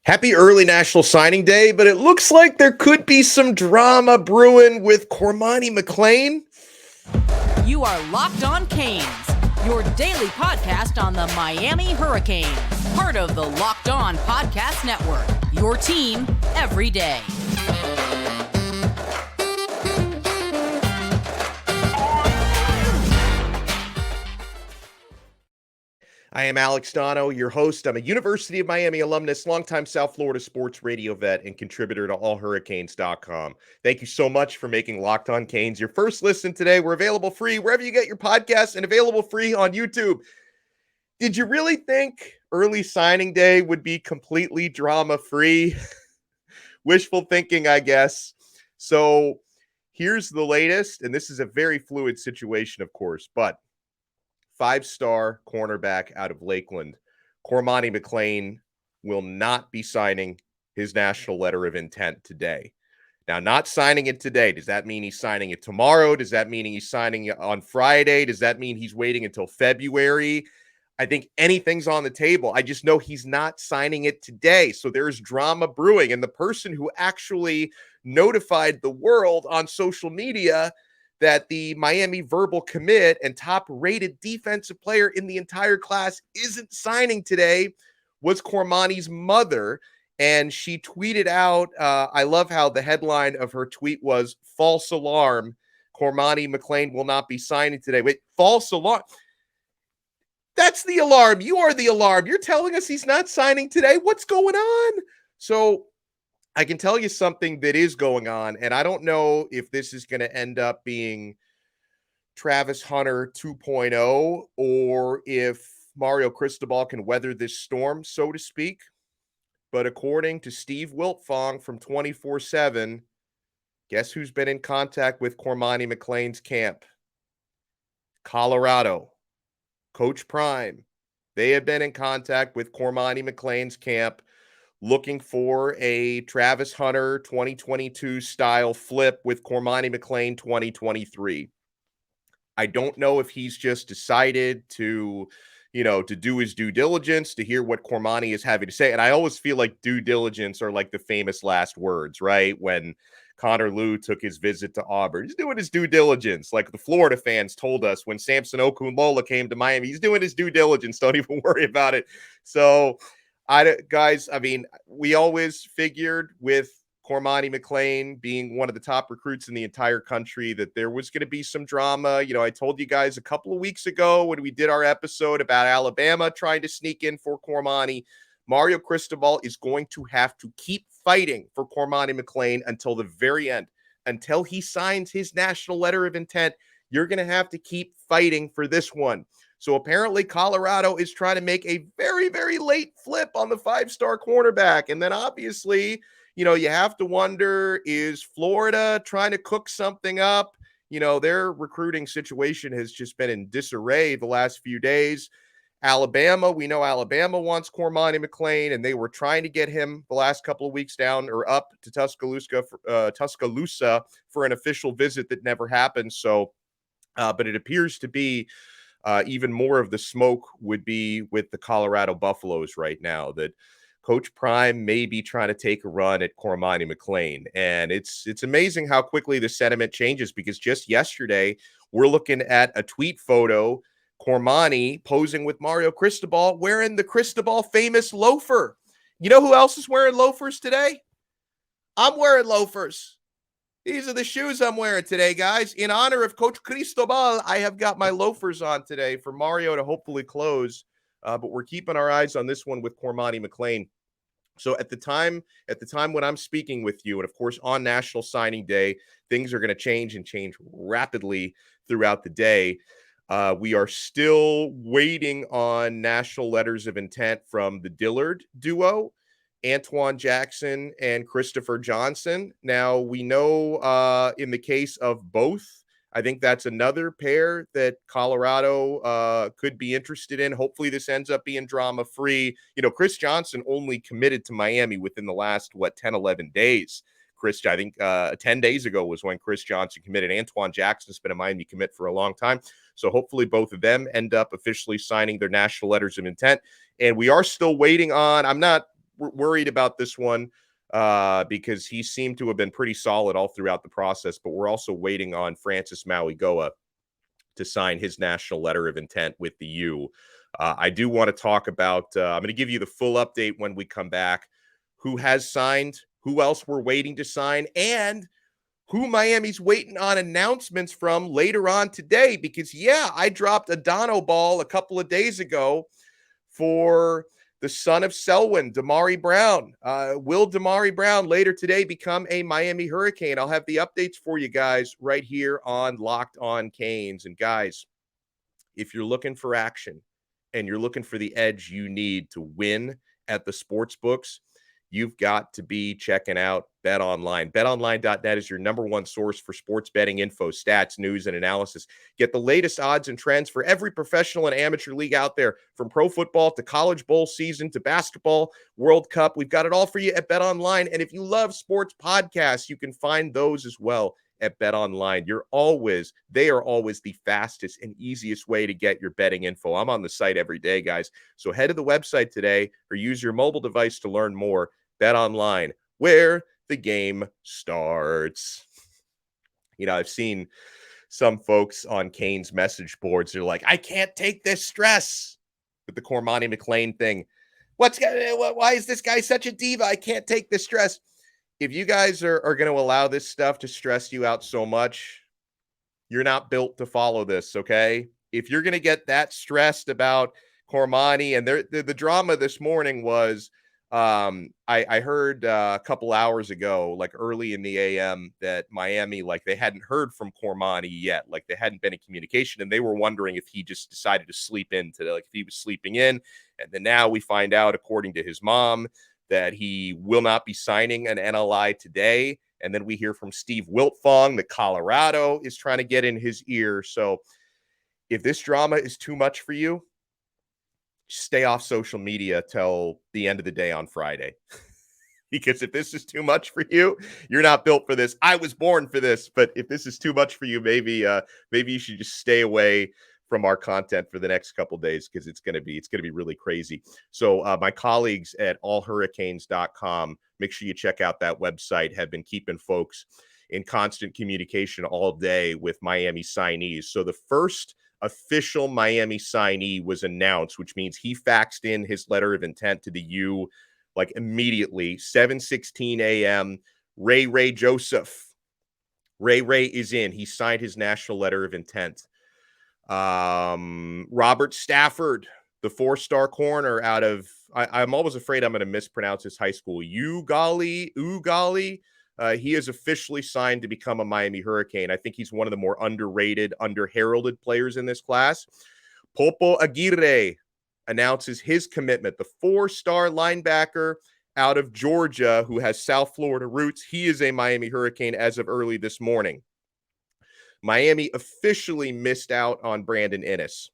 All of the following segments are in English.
Happy early National Signing Day, but it looks like there could be some drama brewing with Cormani McClain. You are Locked On Canes, your daily podcast on the Miami Hurricanes, part of the Locked On Podcast Network, your team every day. I am Alex Donno, your host. I'm a University of Miami alumnus, longtime South Florida sports radio vet, and contributor to allhurricanes.com. Thank you so much for making Locked On Canes your first listen today. We're available free wherever you get your podcasts and available free on YouTube. Did you really think early signing day would be completely drama-free? Wishful thinking, I guess. So here's the latest, and this is a very fluid situation, of course, but five-star cornerback out of Lakeland, Cormani McClain, will not be signing his national letter of intent today. Now, not signing it today, does that mean he's signing it tomorrow? Does that mean he's signing it on Friday? Does that mean he's waiting until February? I think anything's on the table. I just know he's not signing it today. So there's drama brewing. And the person who actually notified the world on social media that the Miami verbal commit and top-rated defensive player in the entire class isn't signing today was Cormani's mother. And she tweeted out, I love how the headline of her tweet was, "False alarm, Cormani McClain will not be signing today." Wait, false alarm? That's the alarm. You are the alarm. You're telling us he's not signing today? What's going on? So I can tell you something that is going on, and I don't know if this is going to end up being Travis Hunter 2.0 or if Mario Cristobal can weather this storm, so to speak. But according to Steve Wiltfong from 24/7, guess who's been in contact with Cormani McClain's camp? Colorado. Coach Prime. They have been in contact with Cormani McClain's camp, looking for a Travis Hunter 2022 style flip with Cormani McClain 2023. I don't know if he's just decided to do his due diligence, to hear what Cormani is having to say. And I always feel like due diligence are like the famous last words, right? When Connor Lew took his visit to Auburn, he's doing his due diligence. Like the Florida fans told us when Samson Okunlola came to Miami, he's doing his due diligence. Don't even worry about it. So we always figured with Cormani McClain being one of the top recruits in the entire country that there was going to be some drama. I told you guys a couple of weeks ago when we did our episode about Alabama trying to sneak in for Cormani, Mario Cristobal is going to have to keep fighting for Cormani McClain until the very end. Until he signs his national letter of intent, you're going to have to keep fighting for this one. So apparently Colorado is trying to make a very, very late flip on the five-star cornerback. And then obviously, you have to wonder, is Florida trying to cook something up? Their recruiting situation has just been in disarray the last few days. Alabama, we know Alabama wants Cormani McClain, and they were trying to get him the last couple of weeks down or up to Tuscaloosa for an official visit that never happened. So, but it appears to be even more of the smoke would be with the Colorado Buffaloes right now, that Coach Prime may be trying to take a run at Cormani McClain. And it's amazing how quickly the sentiment changes, because just yesterday we're looking at a tweet photo, Cormani posing with Mario Cristobal wearing the Cristobal famous loafer. You know who else is wearing loafers today? I'm wearing loafers. These are the shoes I'm wearing today, guys. In honor of Coach Cristobal, I have got my loafers on today for Mario to hopefully close. But we're keeping our eyes on this one with Cormani McClain. So at the time when I'm speaking with you, and of course on National Signing Day, things are going to change and change rapidly throughout the day. We are still waiting on national letters of intent from the Dillard duo, Antione Jackson and Christopher Johnson. Now, we know in the case of both, I think that's another pair that Colorado could be interested in. Hopefully this ends up being drama-free. Chris Johnson only committed to Miami within the last, 10, 11 days. I think 10 days ago was when Chris Johnson committed. Antione Jackson's been a Miami commit for a long time. So hopefully both of them end up officially signing their national letters of intent. And we are still waiting on, I'm not worried about this one because he seemed to have been pretty solid all throughout the process, but we're also waiting on Francis Mauigoa to sign his national letter of intent with the U. I do want to talk about, I'm going to give you the full update when we come back, who has signed, who else we're waiting to sign, and who Miami's waiting on announcements from later on today. Because, yeah, I dropped a Donno ball a couple of days ago for the son of Selwyn, Damari Brown. Will Damari Brown later today become a Miami Hurricane? I'll have the updates for you guys right here on Locked On Canes. And guys, if you're looking for action and you're looking for the edge you need to win at the sports books, you've got to be checking out BetOnline. BetOnline.net is your number one source for sports betting info, stats, news, and analysis. Get the latest odds and trends for every professional and amateur league out there, from pro football to college bowl season to basketball, World Cup. We've got it all for you at BetOnline. And if you love sports podcasts, you can find those as well at BetOnline. They are always the fastest and easiest way to get your betting info. I'm on the site every day, guys. So head to the website today or use your mobile device to learn more. BetOnline, where the game starts. You know, I've seen some folks on Canes message boards. They're like, I can't take this stress with the Cormani McClain thing. Why is this guy such a diva? I can't take this stress. If you guys are going to allow this stuff to stress you out so much, you're not built to follow this, okay? If you're going to get that stressed about Cormani, and the drama this morning was, I heard a couple hours ago, like early in the AM, that Miami, like they hadn't heard from Cormani yet, like they hadn't been in communication, and they were wondering if he just decided to sleep in today, like if he was sleeping in. And then now we find out, according to his mom, that he will not be signing an NLI today. And then we hear from Steve Wiltfong that Colorado is trying to get in his ear. So if this drama is too much for you, stay off social media till the end of the day on Friday. Because if this is too much for you, you're not built for this. I was born for this, but if this is too much for you, maybe you should just stay away from our content for the next couple days, because it's going to be really crazy. So my colleagues at allhurricanes.com, make sure you check out that website, have been keeping folks in constant communication all day with Miami signees. So the first official Miami signee was announced, which means he faxed in his letter of intent to the U like immediately, 7:16 a.m. Ray Joseph. Ray is in. He signed his national letter of intent. Robert Stafford, the 4-star corner out of, I'm always afraid I'm going to mispronounce his high school, Ugali. He is officially signed to become a Miami Hurricane. I think he's one of the more underrated, under-heralded players in this class. Popo Aguirre announces his commitment, the 4-star linebacker out of Georgia who has South Florida roots. He is a Miami Hurricane as of early this morning. Miami officially missed out on Brandon Inniss,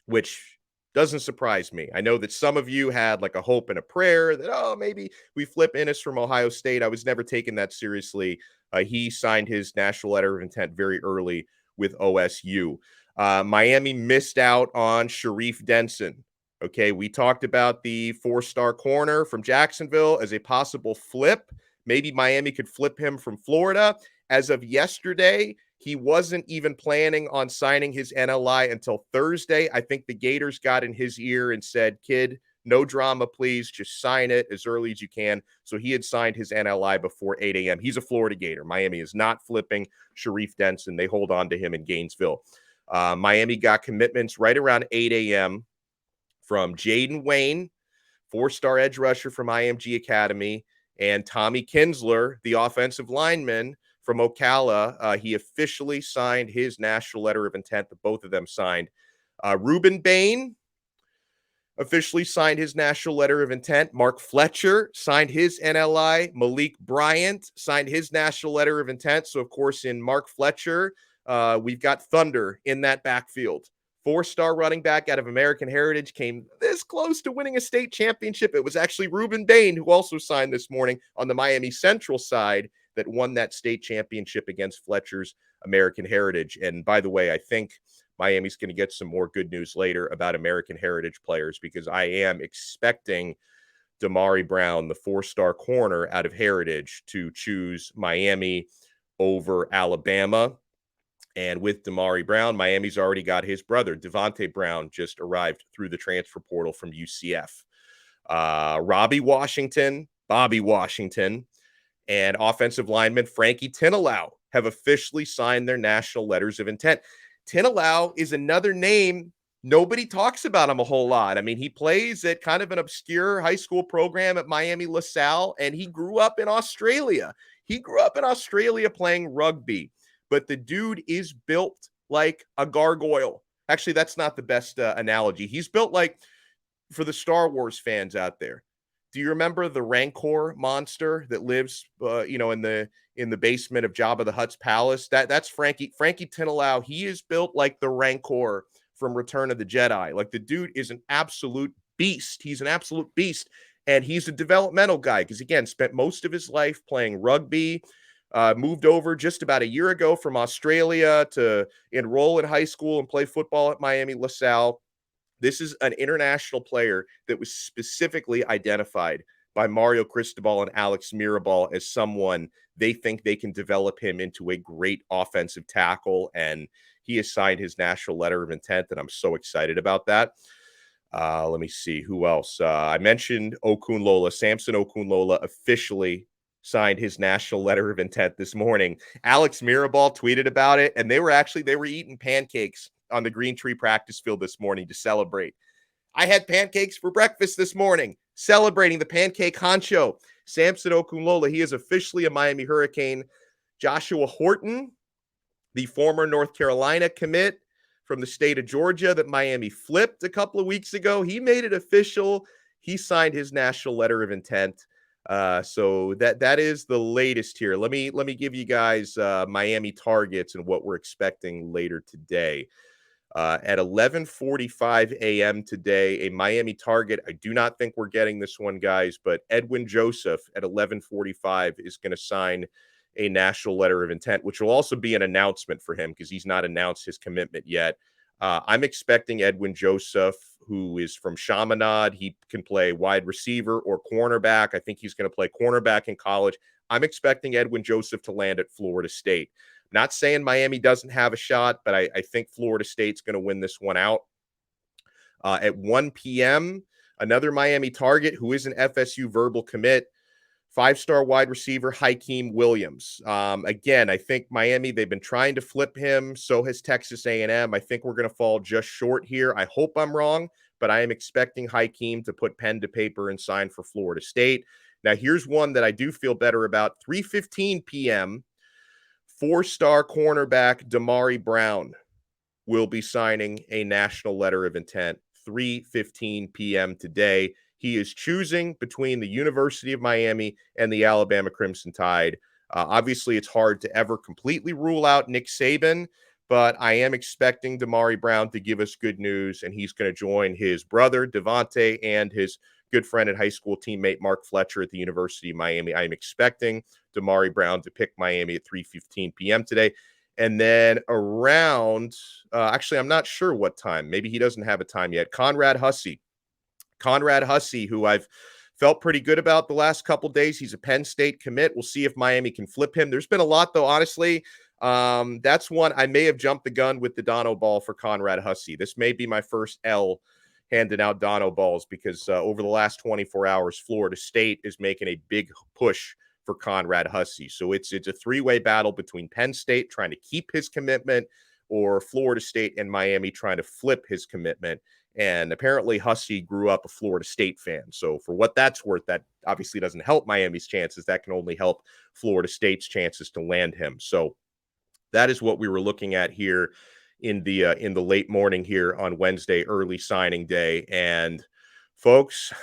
which doesn't surprise me. I know that some of you had like a hope and a prayer that, maybe we flip Inniss from Ohio State. I was never taking that seriously. He signed his national letter of intent very early with OSU. Miami missed out on Sharif Denson. Okay, we talked about the 4-star corner from Jacksonville as a possible flip. Maybe Miami could flip him from Florida. As of yesterday, he wasn't even planning on signing his NLI until Thursday. I think the Gators got in his ear and said, kid, no drama, please. Just sign it as early as you can. So he had signed his NLI before 8 a.m. He's a Florida Gator. Miami is not flipping Sharif Denson. They hold on to him in Gainesville. Miami got commitments right around 8 a.m. from Jayden Wayne, 4-star edge rusher from IMG Academy, and Tommy Kinsler, the offensive lineman from Ocala. He officially signed his national letter of intent. Both of them signed. Ruben Bain officially signed his national letter of intent. Mark Fletcher signed his NLI. Malik Bryant signed his national letter of intent. So, of course, in Mark Fletcher, we've got thunder in that backfield. 4-star running back out of American Heritage, came this close to winning a state championship. It was actually Ruben Bain who also signed this morning on the Miami Central side that won that state championship against Fletcher's American Heritage. And by the way, I think Miami's going to get some more good news later about American Heritage players, because I am expecting Damari Brown, the 4-star corner out of Heritage, to choose Miami over Alabama. And with Damari Brown, Miami's already got his brother, Devontae Brown, just arrived through the transfer portal from UCF. Bobby Washington, and offensive lineman Frankie Tinalau have officially signed their national letters of intent. Tinalau is another name. Nobody talks about him a whole lot. I mean, he plays at kind of an obscure high school program at Miami LaSalle, and he grew up in Australia. He grew up in Australia playing rugby, but the dude is built like a gargoyle. Actually, that's not the best analogy. He's built like, for the Star Wars fans out there, do you remember the Rancor monster that lives, in the basement of Jabba the Hutt's palace? That's Frankie Tinalau. He is built like the Rancor from Return of the Jedi. Like, the dude is an absolute beast. He's an absolute beast, and he's a developmental guy because, again, spent most of his life playing rugby. Moved over just about a year ago from Australia to enroll in high school and play football at Miami LaSalle. This is an international player that was specifically identified by Mario Cristobal and Alex Mirabal as someone they think they can develop him into a great offensive tackle, and he has signed his national letter of intent, and I'm so excited about that. Let me see who else. I mentioned Okunlola. Samson Okunlola officially signed his national letter of intent this morning. Alex Mirabal tweeted about it, and they were eating pancakes on the Green Tree practice field this morning to celebrate. I had pancakes for breakfast this morning, celebrating the pancake honcho. Samson Okunlola, he is officially a Miami Hurricane. Joshua Horton, the former North Carolina commit from the state of Georgia that Miami flipped a couple of weeks ago, he made it official. He signed his national letter of intent. So that is the latest here. Let me give you guys Miami targets and what we're expecting later today. At 11:45 a.m. today, a Miami target. I do not think we're getting this one, guys, but Edwin Joseph at 11:45 is going to sign a national letter of intent, which will also be an announcement for him because he's not announced his commitment yet. I'm expecting Edwin Joseph, who is from Chaminade. He can play wide receiver or cornerback. I think he's going to play cornerback in college. I'm expecting Edwin Joseph to land at Florida State. Not saying Miami doesn't have a shot, but I think Florida State's going to win this one out. At 1 p.m., another Miami target who is an FSU verbal commit, 5-star wide receiver Hakeem Williams. Again, I think Miami, they've been trying to flip him. So has Texas A&M. I think we're going to fall just short here. I hope I'm wrong, but I am expecting Hakeem to put pen to paper and sign for Florida State. Now, here's one that I do feel better about. 3:15 p.m., 4-star cornerback Damari Brown will be signing a national letter of intent. 3:15 p.m. today. He is choosing between the University of Miami and the Alabama Crimson Tide. Obviously, it's hard to ever completely rule out Nick Saban, but I am expecting Damari Brown to give us good news, and he's going to join his brother, Devontae, and his good friend and high school teammate, Mark Fletcher, at the University of Miami. I am expecting Damari Brown to pick Miami at 3:15 p.m. today. And then around, actually, I'm not sure what time. Maybe he doesn't have a time yet. Conrad Hussey, who I've felt pretty good about the last couple days. He's a Penn State commit. We'll see if Miami can flip him. There's been a lot, though, honestly. That's one I may have jumped the gun with the Donno ball for Conrad Hussey. This may be my first L handing out Donno balls because over the last 24 hours, Florida State is making a big push for Conrad Hussey. So it's a three-way battle between Penn State trying to keep his commitment or Florida State and Miami trying to flip his commitment. And apparently Hussey grew up a Florida State fan. So for what that's worth, that obviously doesn't help Miami's chances. That can only help Florida State's chances to land him. So that is what we were looking at here in the late morning here on Wednesday, early signing day. And folks,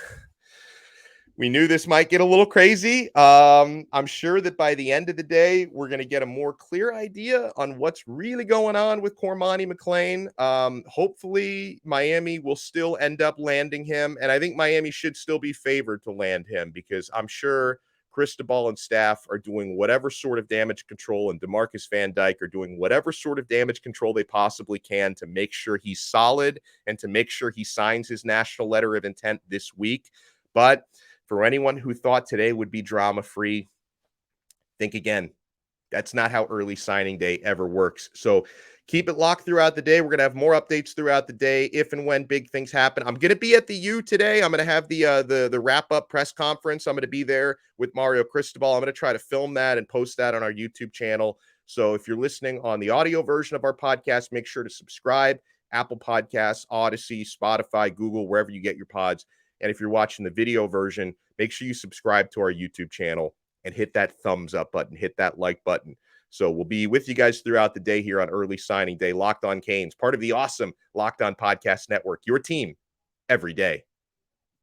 we knew this might get a little crazy. I'm sure that by the end of the day, we're going to get a more clear idea on what's really going on with Cormani McClain. Hopefully, Miami will still end up landing him. And I think Miami should still be favored to land him because I'm sure Cristobal and staff are doing whatever sort of damage control, and DeMarcus Van Dyke are doing whatever sort of damage control they possibly can to make sure he's solid and to make sure he signs his national letter of intent this week. But For anyone who thought today would be drama-free, think again. That's not how early signing day ever works. So keep it locked throughout the day. We're going to have more updates throughout the day if and when big things happen. I'm going to be at the U today. I'm going to have the wrap-up press conference. I'm going to be there with Mario Cristobal. I'm going to try to film that and post that on our YouTube channel. So if you're listening on the audio version of our podcast, make sure to subscribe. Apple Podcasts, Odyssey, Spotify, Google, wherever you get your pods. And if you're watching the video version, make sure you subscribe to our YouTube channel and hit that thumbs up button, hit that like button. So we'll be with you guys throughout the day here on early signing day. Locked On Canes, part of the awesome Locked On Podcast Network, your team every day.